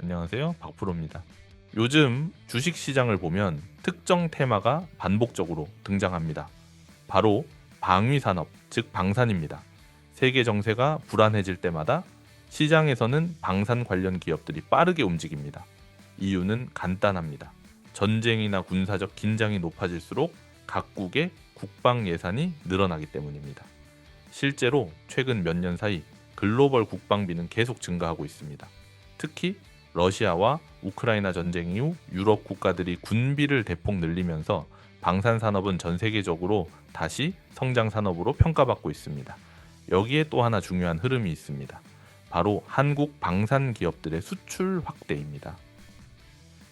안녕하세요. 박프로입니다. 요즘 주식시장을 보면 특정 테마가 반복적으로 등장합니다. 바로 방위산업, 즉 방산입니다. 세계 정세가 불안해질 때마다 시장에서는 방산 관련 기업들이 빠르게 움직입니다. 이유는 간단합니다. 전쟁이나 군사적 긴장이 높아질수록 각국의 국방 예산이 늘어나기 때문입니다. 실제로 최근 몇 년 사이 글로벌 국방비는 계속 증가하고 있습니다. 특히 러시아와 우크라이나 전쟁 이후 유럽 국가들이 군비를 대폭 늘리면서 방산 산업은 전 세계적으로 다시 성장 산업으로 평가받고 있습니다. 여기에 또 하나 중요한 흐름이 있습니다. 바로 한국 방산 기업들의 수출 확대입니다.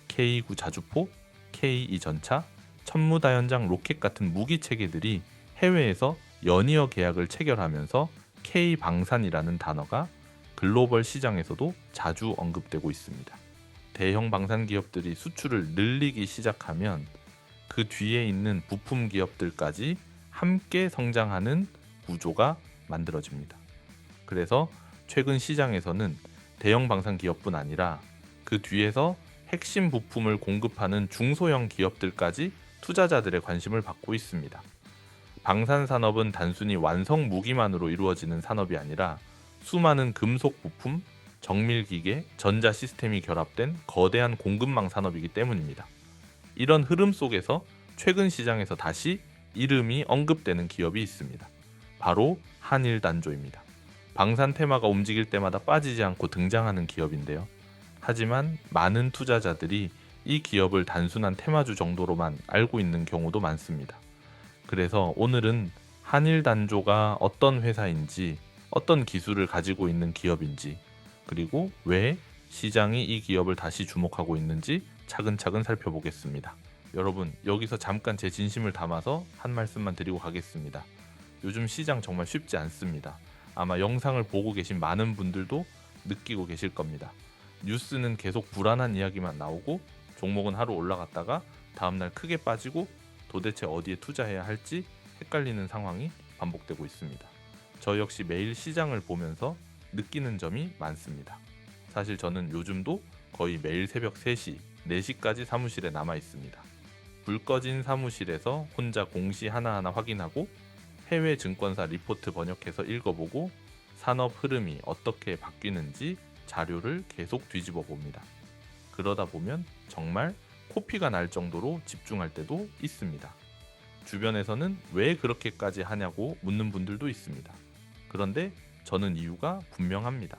K9 자주포, K2 전차, 천무다연장 로켓 같은 무기 체계들이 해외에서 연이어 계약을 체결하면서 K방산이라는 단어가 글로벌 시장에서도 자주 언급되고 있습니다. 대형 방산 기업들이 수출을 늘리기 시작하면 그 뒤에 있는 부품 기업들까지 함께 성장하는 구조가 만들어집니다. 그래서 최근 시장에서는 대형 방산 기업뿐 아니라 그 뒤에서 핵심 부품을 공급하는 중소형 기업들까지 투자자들의 관심을 받고 있습니다. 방산 산업은 단순히 완성 무기만으로 이루어지는 산업이 아니라 수많은 금속 부품, 정밀 기계, 전자 시스템이 결합된 거대한 공급망 산업이기 때문입니다. 이런 흐름 속에서 최근 시장에서 다시 이름이 언급되는 기업이 있습니다. 바로 한일단조입니다. 방산 테마가 움직일 때마다 빠지지 않고 등장하는 기업인데요. 하지만 많은 투자자들이 이 기업을 단순한 테마주 정도로만 알고 있는 경우도 많습니다. 그래서 오늘은 한일단조가 어떤 회사인지, 어떤 기술을 가지고 있는 기업인지, 그리고 왜 시장이 이 기업을 다시 주목하고 있는지 차근차근 살펴보겠습니다. 여러분, 여기서 잠깐 제 진심을 담아서 한 말씀만 드리고 가겠습니다. 요즘 시장 정말 쉽지 않습니다. 아마 영상을 보고 계신 많은 분들도 느끼고 계실 겁니다. 뉴스는 계속 불안한 이야기만 나오고 종목은 하루 올라갔다가 다음날 크게 빠지고 도대체 어디에 투자해야 할지 헷갈리는 상황이 반복되고 있습니다. 저 역시 매일 시장을 보면서 느끼는 점이 많습니다. 사실 저는 요즘도 거의 매일 새벽 3시, 4시까지 사무실에 남아 있습니다. 불 꺼진 사무실에서 혼자 공시 하나하나 확인하고 해외 증권사 리포트 번역해서 읽어보고 산업 흐름이 어떻게 바뀌는지 자료를 계속 뒤집어 봅니다. 그러다 보면 정말 코피가 날 정도로 집중할 때도 있습니다. 주변에서는 왜 그렇게까지 하냐고 묻는 분들도 있습니다. 그런데 저는 이유가 분명합니다.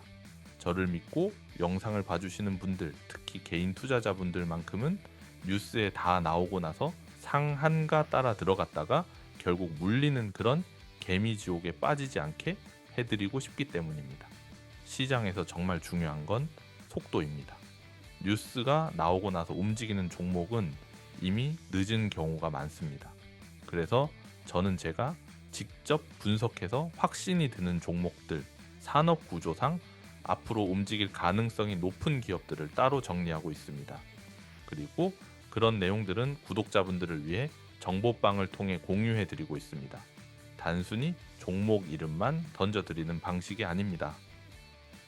저를 믿고 영상을 봐주시는 분들, 특히 개인 투자자분들만큼은 뉴스에 다 나오고 나서 상한가 따라 들어갔다가 결국 물리는 그런 개미지옥에 빠지지 않게 해드리고 싶기 때문입니다. 시장에서 정말 중요한 건 속도입니다. 뉴스가 나오고 나서 움직이는 종목은 이미 늦은 경우가 많습니다. 그래서 저는 제가 직접 분석해서 확신이 드는 종목들, 산업 구조상 앞으로 움직일 가능성이 높은 기업들을 따로 정리하고 있습니다. 그리고 그런 내용들은 구독자분들을 위해 정보방을 통해 공유해드리고 있습니다. 단순히 종목 이름만 던져드리는 방식이 아닙니다.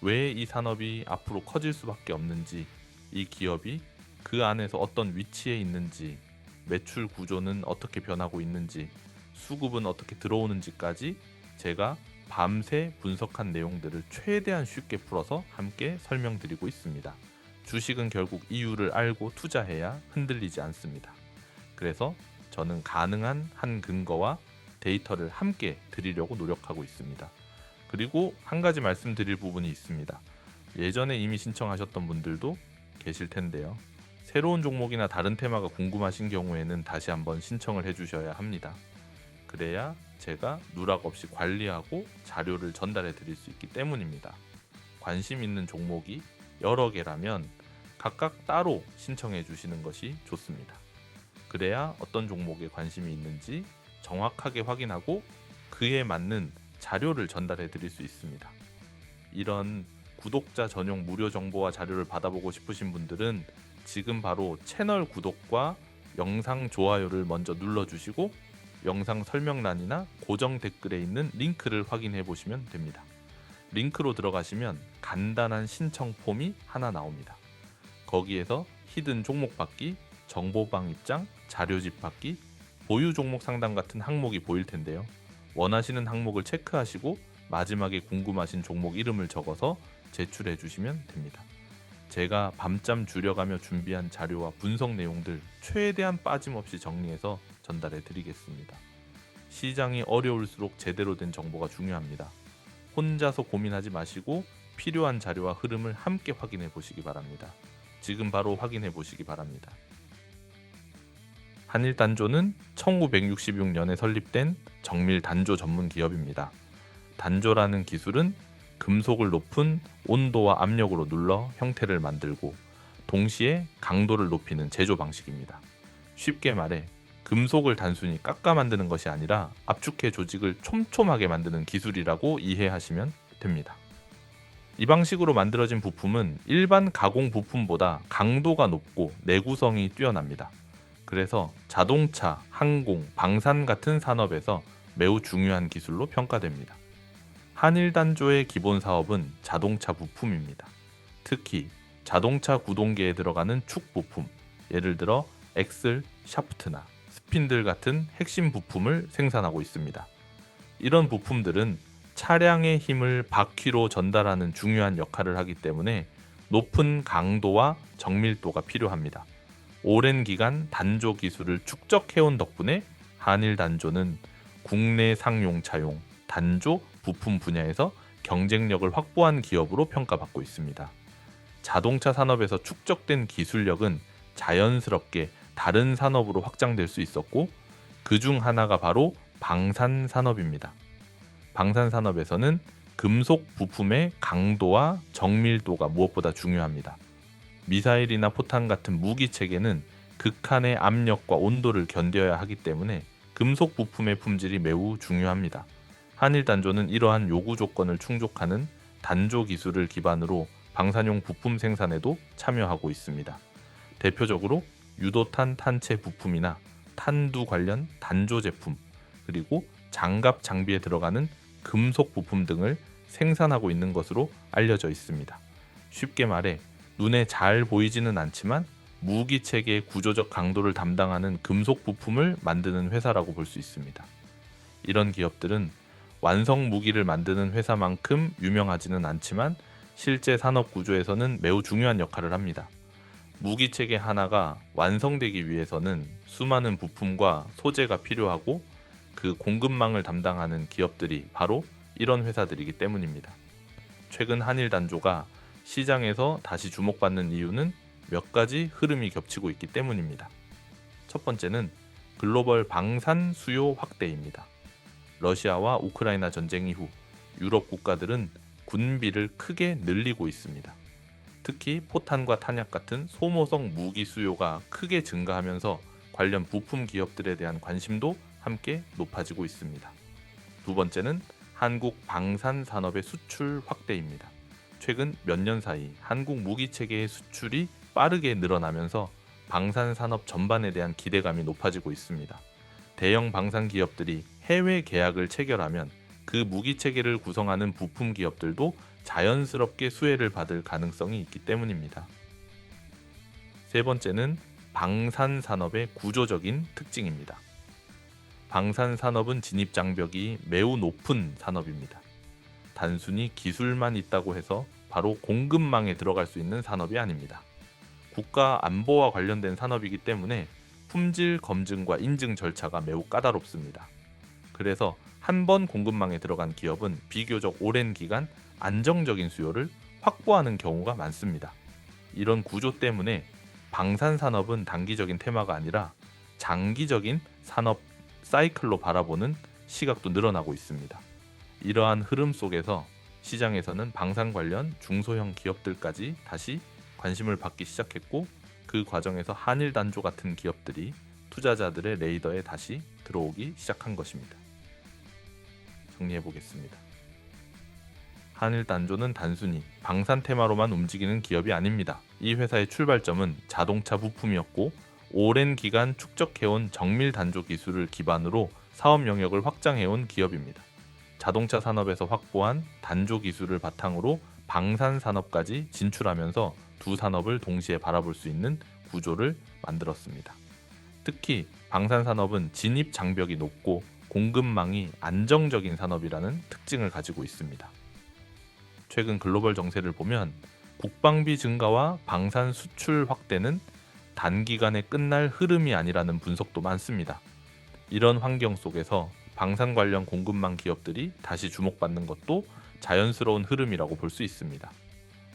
왜 이 산업이 앞으로 커질 수밖에 없는지, 이 기업이 그 안에서 어떤 위치에 있는지, 매출 구조는 어떻게 변하고 있는지, 수급은 어떻게 들어오는지까지 제가 밤새 분석한 내용들을 최대한 쉽게 풀어서 함께 설명드리고 있습니다. 주식은 결국 이유를 알고 투자해야 흔들리지 않습니다. 그래서 저는 가능한 한 근거와 데이터를 함께 드리려고 노력하고 있습니다. 그리고 한 가지 말씀드릴 부분이 있습니다. 예전에 이미 신청하셨던 분들도 계실 텐데요. 새로운 종목이나 다른 테마가 궁금하신 경우에는 다시 한번 신청을 해주셔야 합니다. 그래야 제가 누락 없이 관리하고 자료를 전달해 드릴 수 있기 때문입니다. 관심 있는 종목이 여러 개라면 각각 따로 신청해 주시는 것이 좋습니다. 그래야 어떤 종목에 관심이 있는지 정확하게 확인하고 그에 맞는 자료를 전달해 드릴 수 있습니다. 이런 구독자 전용 무료 정보와 자료를 받아보고 싶으신 분들은 지금 바로 채널 구독과 영상 좋아요를 먼저 눌러주시고 영상 설명란이나 고정 댓글에 있는 링크를 확인해 보시면 됩니다. 링크로 들어가시면 간단한 신청 폼이 하나 나옵니다. 거기에서 히든 종목 받기, 정보방 입장, 자료집 받기, 보유 종목 상담 같은 항목이 보일 텐데요. 원하시는 항목을 체크하시고 마지막에 궁금하신 종목 이름을 적어서 제출해 주시면 됩니다. 제가 밤잠 줄여가며 준비한 자료와 분석 내용들 최대한 빠짐없이 정리해서 전달해 드리겠습니다. 시장이 어려울수록 제대로 된 정보가 중요합니다. 혼자서 고민하지 마시고 필요한 자료와 흐름을 함께 확인해 보시기 바랍니다. 지금 바로 확인해 보시기 바랍니다. 한일단조는 1966년에 설립된 정밀 단조 전문 기업입니다. 단조라는 기술은 금속을 높은 온도와 압력으로 눌러 형태를 만들고 동시에 강도를 높이는 제조 방식입니다. 쉽게 말해 금속을 단순히 깎아 만드는 것이 아니라 압축해 조직을 촘촘하게 만드는 기술이라고 이해하시면 됩니다. 이 방식으로 만들어진 부품은 일반 가공 부품보다 강도가 높고 내구성이 뛰어납니다. 그래서 자동차, 항공, 방산 같은 산업에서 매우 중요한 기술로 평가됩니다. 한일단조의 기본 사업은 자동차 부품입니다. 특히 자동차 구동계에 들어가는 축 부품, 예를 들어 엑셀, 샤프트나 스핀들 같은 핵심 부품을 생산하고 있습니다. 이런 부품들은 차량의 힘을 바퀴로 전달하는 중요한 역할을 하기 때문에 높은 강도와 정밀도가 필요합니다. 오랜 기간 단조 기술을 축적해온 덕분에 한일단조는 국내 상용차용 단조 부품 분야에서 경쟁력을 확보한 기업으로 평가받고 있습니다. 자동차 산업에서 축적된 기술력은 자연스럽게 다른 산업으로 확장될 수 있었고 그 중 하나가 바로 방산 산업입니다. 방산 산업에서는 금속 부품의 강도와 정밀도가 무엇보다 중요합니다. 미사일이나 포탄 같은 무기 체계는 극한의 압력과 온도를 견뎌야 하기 때문에 금속 부품의 품질이 매우 중요합니다. 한일단조는 이러한 요구 조건을 충족하는 단조 기술을 기반으로 방산용 부품 생산에도 참여하고 있습니다. 대표적으로 유도탄 탄체 부품이나 탄두 관련 단조 제품, 그리고 장갑 장비에 들어가는 금속 부품 등을 생산하고 있는 것으로 알려져 있습니다. 쉽게 말해 눈에 잘 보이지는 않지만 무기 체계의 구조적 강도를 담당하는 금속 부품을 만드는 회사라고 볼 수 있습니다. 이런 기업들은 완성 무기를 만드는 회사만큼 유명하지는 않지만 실제 산업 구조에서는 매우 중요한 역할을 합니다. 무기 체계 하나가 완성되기 위해서는 수많은 부품과 소재가 필요하고 그 공급망을 담당하는 기업들이 바로 이런 회사들이기 때문입니다. 최근 한일단조가 시장에서 다시 주목받는 이유는 몇 가지 흐름이 겹치고 있기 때문입니다. 첫 번째는 글로벌 방산 수요 확대입니다. 러시아와 우크라이나 전쟁 이후 유럽 국가들은 군비를 크게 늘리고 있습니다. 특히 포탄과 탄약 같은 소모성 무기 수요가 크게 증가하면서 관련 부품 기업들에 대한 관심도 함께 높아지고 있습니다. 두 번째는 한국 방산 산업의 수출 확대입니다. 최근 몇 년 사이 한국 무기 체계의 수출이 빠르게 늘어나면서 방산 산업 전반에 대한 기대감이 높아지고 있습니다. 대형 방산 기업들이 해외 계약을 체결하면 그 무기 체계를 구성하는 부품 기업들도 자연스럽게 수혜를 받을 가능성이 있기 때문입니다. 세 번째는 방산 산업의 구조적인 특징입니다. 방산 산업은 진입 장벽이 매우 높은 산업입니다. 단순히 기술만 있다고 해서 바로 공급망에 들어갈 수 있는 산업이 아닙니다. 국가 안보와 관련된 산업이기 때문에 품질 검증과 인증 절차가 매우 까다롭습니다. 그래서 한 번 공급망에 들어간 기업은 비교적 오랜 기간 안정적인 수요를 확보하는 경우가 많습니다. 이런 구조 때문에 방산 산업은 단기적인 테마가 아니라 장기적인 산업 사이클로 바라보는 시각도 늘어나고 있습니다. 이러한 흐름 속에서 시장에서는 방산 관련 중소형 기업들까지 다시 관심을 받기 시작했고 그 과정에서 한일단조 같은 기업들이 투자자들의 레이더에 다시 들어오기 시작한 것입니다. 정리해 보겠습니다. 한일단조는 단순히 방산 테마로만 움직이는 기업이 아닙니다. 이 회사의 출발점은 자동차 부품이었고 오랜 기간 축적해온 정밀 단조 기술을 기반으로 사업 영역을 확장해온 기업입니다. 자동차 산업에서 확보한 단조 기술을 바탕으로 방산 산업까지 진출하면서 두 산업을 동시에 바라볼 수 있는 구조를 만들었습니다. 특히 방산산업은 진입 장벽이 높고 공급망이 안정적인 산업이라는 특징을 가지고 있습니다. 최근 글로벌 정세를 보면 국방비 증가와 방산 수출 확대는 단기간에 끝날 흐름이 아니라는 분석도 많습니다. 이런 환경 속에서 방산 관련 공급망 기업들이 다시 주목받는 것도 자연스러운 흐름이라고 볼 수 있습니다.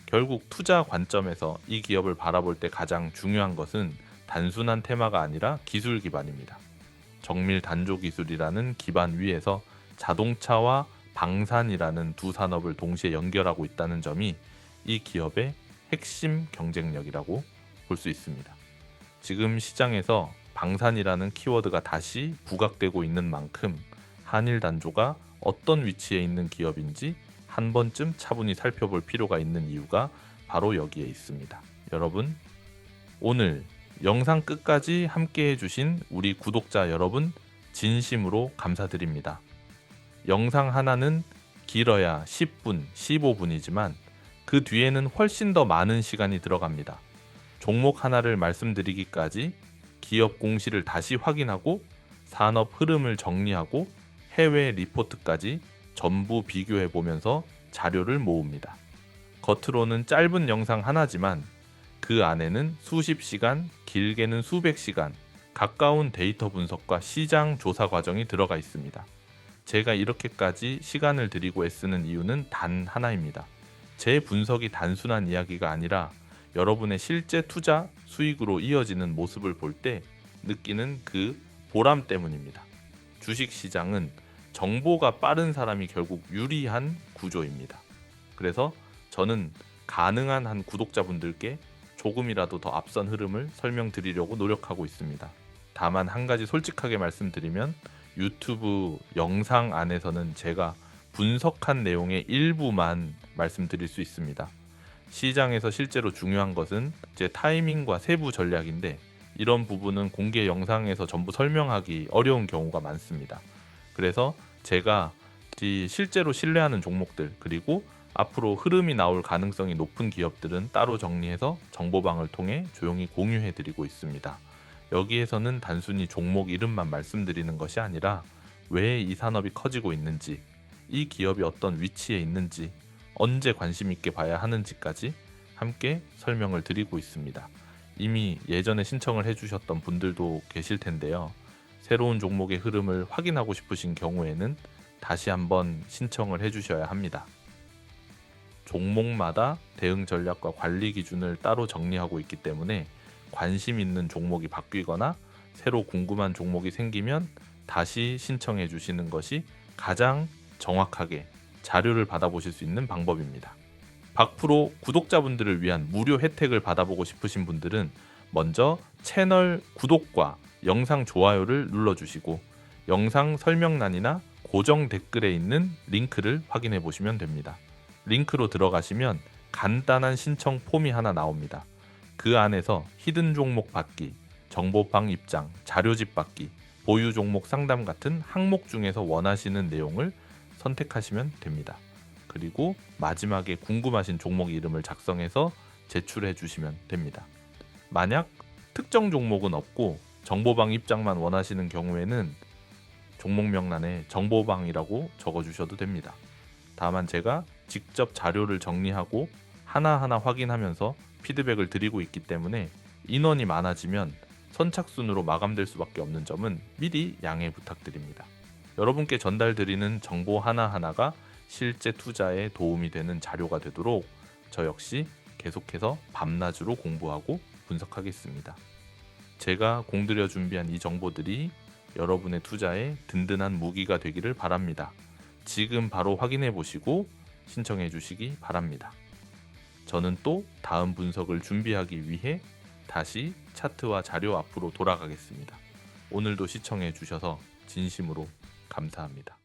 결국 투자 관점에서 이 기업을 바라볼 때 가장 중요한 것은 단순한 테마가 아니라 기술 기반입니다. 정밀 단조 기술이라는 기반 위에서 자동차와 방산이라는 두 산업을 동시에 연결하고 있다는 점이 이 기업의 핵심 경쟁력이라고 볼 수 있습니다. 지금 시장에서 방산이라는 키워드가 다시 부각되고 있는 만큼 한일 단조가 어떤 위치에 있는 기업인지 한 번쯤 차분히 살펴볼 필요가 있는 이유가 바로 여기에 있습니다. 여러분, 오늘 영상 끝까지 함께 해주신 우리 구독자 여러분 진심으로 감사드립니다. 영상 하나는 길어야 10분, 15분이지만 그 뒤에는 훨씬 더 많은 시간이 들어갑니다. 종목 하나를 말씀드리기까지 기업 공시를 다시 확인하고 산업 흐름을 정리하고 해외 리포트까지 전부 비교해 보면서 자료를 모읍니다. 겉으로는 짧은 영상 하나지만 그 안에는 수십 시간, 길게는 수백 시간, 가까운 데이터 분석과 시장 조사 과정이 들어가 있습니다. 제가 이렇게까지 시간을 들이고 애쓰는 이유는 단 하나입니다. 제 분석이 단순한 이야기가 아니라 여러분의 실제 투자 수익으로 이어지는 모습을 볼 때 느끼는 그 보람 때문입니다. 주식 시장은 정보가 빠른 사람이 결국 유리한 구조입니다. 그래서 저는 가능한 한 구독자분들께 조금이라도 더 앞선 흐름을 설명드리려고 노력하고 있습니다. 다만 한 가지 솔직하게 말씀드리면 유튜브 영상 안에서는 제가 분석한 내용의 일부만 말씀드릴 수 있습니다. 시장에서 실제로 중요한 것은 제 타이밍과 세부 전략인데 이런 부분은 공개 영상에서 전부 설명하기 어려운 경우가 많습니다. 그래서 제가 실제로 신뢰하는 종목들 그리고 앞으로 흐름이 나올 가능성이 높은 기업들은 따로 정리해서 정보방을 통해 조용히 공유해드리고 있습니다. 여기에서는 단순히 종목 이름만 말씀드리는 것이 아니라 왜 이 산업이 커지고 있는지, 이 기업이 어떤 위치에 있는지, 언제 관심 있게 봐야 하는지까지 함께 설명을 드리고 있습니다. 이미 예전에 신청을 해주셨던 분들도 계실 텐데요. 새로운 종목의 흐름을 확인하고 싶으신 경우에는 다시 한번 신청을 해주셔야 합니다. 종목마다 대응 전략과 관리 기준을 따로 정리하고 있기 때문에 관심 있는 종목이 바뀌거나 새로 궁금한 종목이 생기면 다시 신청해 주시는 것이 가장 정확하게 자료를 받아보실 수 있는 방법입니다. 박프로 구독자분들을 위한 무료 혜택을 받아보고 싶으신 분들은 먼저 채널 구독과 영상 좋아요를 눌러주시고 영상 설명란이나 고정 댓글에 있는 링크를 확인해 보시면 됩니다. 링크로 들어가시면 간단한 신청 폼이 하나 나옵니다. 그 안에서 히든 종목 받기, 정보방 입장, 자료집 받기, 보유 종목 상담 같은 항목 중에서 원하시는 내용을 선택하시면 됩니다. 그리고 마지막에 궁금하신 종목 이름을 작성해서 제출해 주시면 됩니다. 만약 특정 종목은 없고 정보방 입장만 원하시는 경우에는 종목명란에 정보방이라고 적어주셔도 됩니다. 다만 제가 직접 자료를 정리하고 하나하나 확인하면서 피드백을 드리고 있기 때문에 인원이 많아지면 선착순으로 마감될 수밖에 없는 점은 미리 양해 부탁드립니다. 여러분께 전달드리는 정보 하나하나가 실제 투자에 도움이 되는 자료가 되도록 저 역시 계속해서 밤낮으로 공부하고 분석하겠습니다. 제가 공들여 준비한 이 정보들이 여러분의 투자에 든든한 무기가 되기를 바랍니다. 지금 바로 확인해 보시고 신청해 주시기 바랍니다. 저는 또 다음 분석을 준비하기 위해 다시 차트와 자료 앞으로 돌아가겠습니다. 오늘도 시청해 주셔서 진심으로 감사합니다.